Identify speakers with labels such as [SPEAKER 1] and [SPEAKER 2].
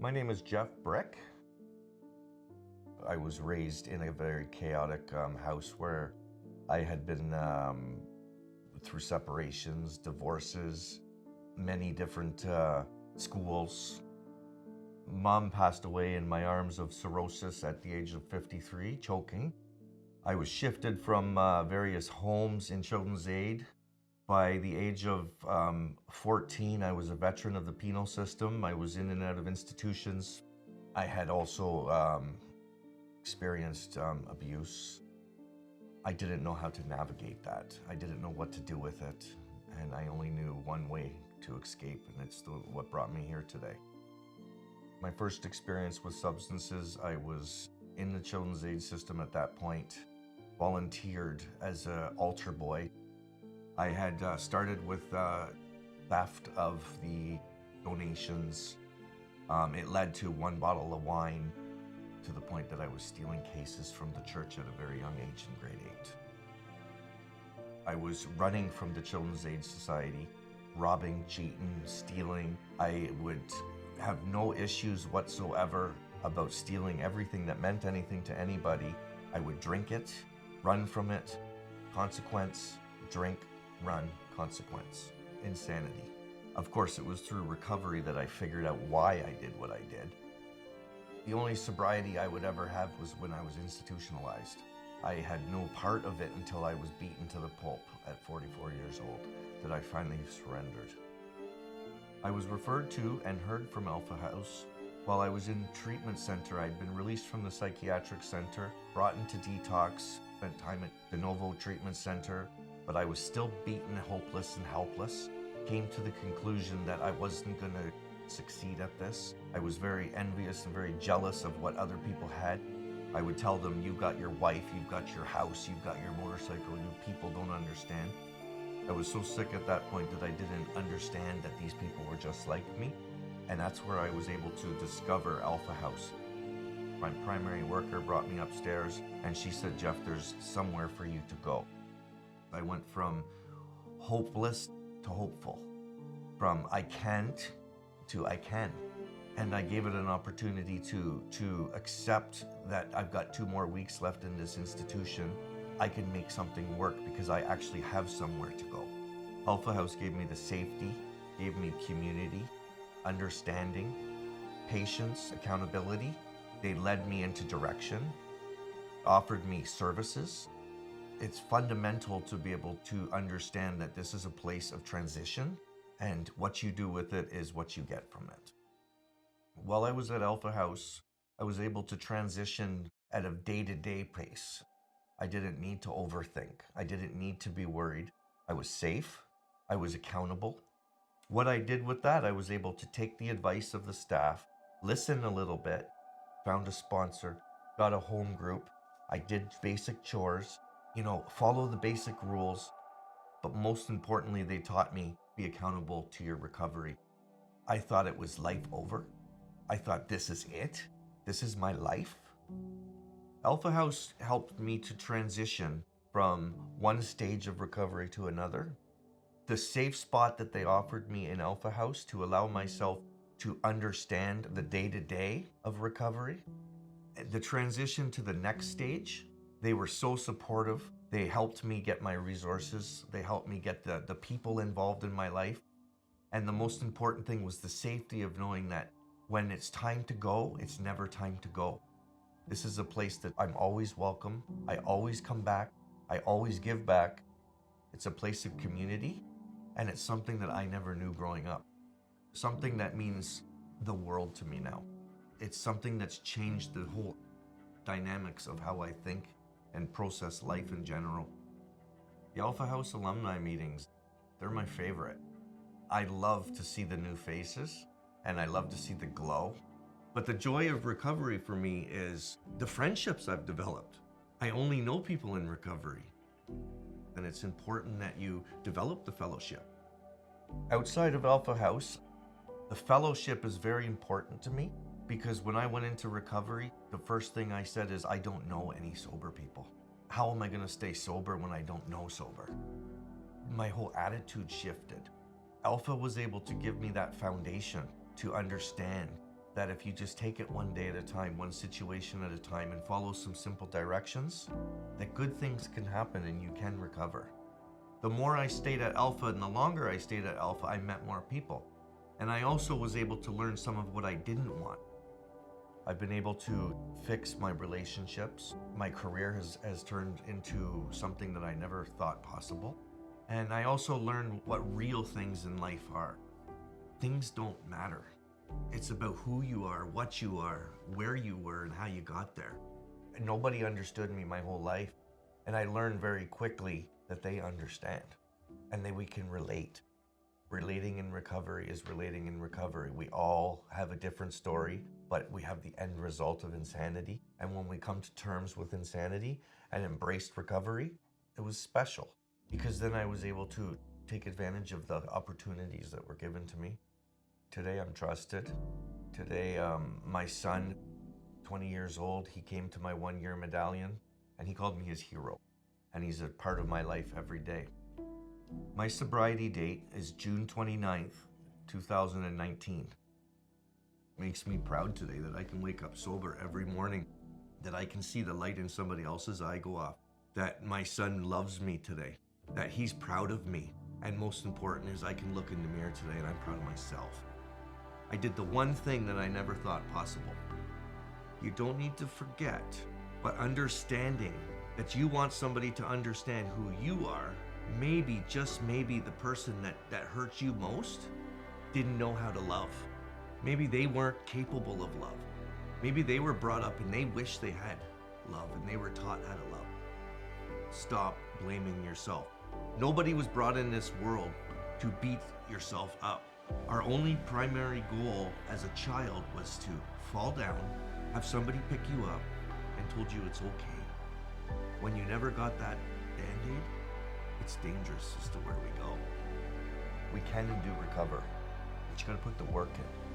[SPEAKER 1] My name is Jeff Brick. I was raised in a very chaotic house where I had been through separations, divorces, many different schools. Mom passed away in my arms of cirrhosis at the age of 53, choking. I was shifted from various homes in Children's Aid. By the age of 14, I was a veteran of the penal system. I was in and out of institutions. I had also experienced abuse. I didn't know how to navigate that. I didn't know what to do with it. And I only knew one way to escape, and it's what brought me here today. My first experience with substances, I was in the Children's Aid system at that point, volunteered as an altar boy. I had started with theft of the donations. It led to one bottle of wine, to the point that I was stealing cases from the church at a very young age in grade 8. I was running from the Children's Aid Society, robbing, cheating, stealing. I would have no issues whatsoever about stealing everything that meant anything to anybody. I would drink it, run from it, consequence, drink, run, consequence, insanity. Of course, it was through recovery that I figured out why I did what I did. The only sobriety I would ever have was when I was institutionalized. I had no part of it until I was beaten to the pulp at 44 years old, that I finally surrendered. I was referred to and heard from Alpha House. While I was in treatment center, I'd been released from the psychiatric center, brought into detox, spent time at De Novo Treatment Center, but I was still beaten, hopeless, and helpless. Came to the conclusion that I wasn't going to succeed at this. I was very envious and very jealous of what other people had. I would tell them, you've got your wife, you've got your house, you've got your motorcycle, you people don't understand. I was so sick at that point that I didn't understand that these people were just like me. And that's where I was able to discover Alpha House. My primary worker brought me upstairs and she said, Jeff, there's somewhere for you to go. I went from hopeless to hopeful, from I can't to I can. And I gave it an opportunity to accept that I've got 2 more weeks left in this institution. I can make something work because I actually have somewhere to go. Alpha House gave me the safety, gave me community, understanding, patience, accountability. They led me into direction, offered me services. It's fundamental to be able to understand that this is a place of transition, and what you do with it is what you get from it. While I was at Alpha House, I was able to transition at a day-to-day pace. I didn't need to overthink. I didn't need to be worried. I was safe. I was accountable. What I did with that, I was able to take the advice of the staff, listen a little bit, found a sponsor, got a home group. I did basic chores, follow the basic rules. But most importantly, they taught me, be accountable to your recovery. I thought it was life over. I thought, this is it. This is my life. Alpha House helped me to transition from one stage of recovery to another. The safe spot that they offered me in Alpha House to allow myself to understand the day-to-day of recovery. The transition to the next stage, they were so supportive. They helped me get my resources. They helped me get the people involved in my life. And the most important thing was the safety of knowing that when it's time to go, it's never time to go. This is a place that I'm always welcome. I always come back. I always give back. It's a place of community, and it's something that I never knew growing up. Something that means the world to me now. It's something that's changed the whole dynamics of how I think and process life in general. The Alpha House alumni meetings, they're my favorite. I love to see the new faces, and I love to see the glow. But the joy of recovery for me is the friendships I've developed. I only know people in recovery. And it's important that you develop the fellowship. Outside of Alpha House, the fellowship is very important to me because when I went into recovery, the first thing I said is, I don't know any sober people. How am I going to stay sober when I don't know sober? My whole attitude shifted. Alpha was able to give me that foundation to understand that if you just take it one day at a time, one situation at a time, and follow some simple directions, that good things can happen and you can recover. The more I stayed at Alpha and the longer I stayed at Alpha, I met more people. And I also was able to learn some of what I didn't want. I've been able to fix my relationships. My career has turned into something that I never thought possible. And I also learned what real things in life are. Things don't matter. It's about who you are, what you are, where you were, and how you got there. And nobody understood me my whole life. And I learned very quickly that they understand and that we can relate. Relating in recovery is relating in recovery. We all have a different story, but we have the end result of insanity. And when we come to terms with insanity and embraced recovery, it was special because then I was able to take advantage of the opportunities that were given to me. Today I'm trusted. Today my son, 20 years old, he came to my 1-year medallion and he called me his hero. And he's a part of my life every day. My sobriety date is June 29th, 2019. Makes me proud today that I can wake up sober every morning, that I can see the light in somebody else's eye go off, that my son loves me today, that he's proud of me, and most important is I can look in the mirror today and I'm proud of myself. I did the one thing that I never thought possible. You don't need to forget, but understanding that you want somebody to understand who you are. Maybe, just maybe, the person that hurts you most didn't know how to love. Maybe they weren't capable of love. Maybe they were brought up and they wish they had love and they were taught how to love. Stop blaming yourself. Nobody was brought in this world to beat yourself up. Our only primary goal as a child was to fall down, have somebody pick you up, and told you it's okay. When you never got that Band-Aid, it's dangerous as to where we go. We can and do recover, but you gotta put the work in.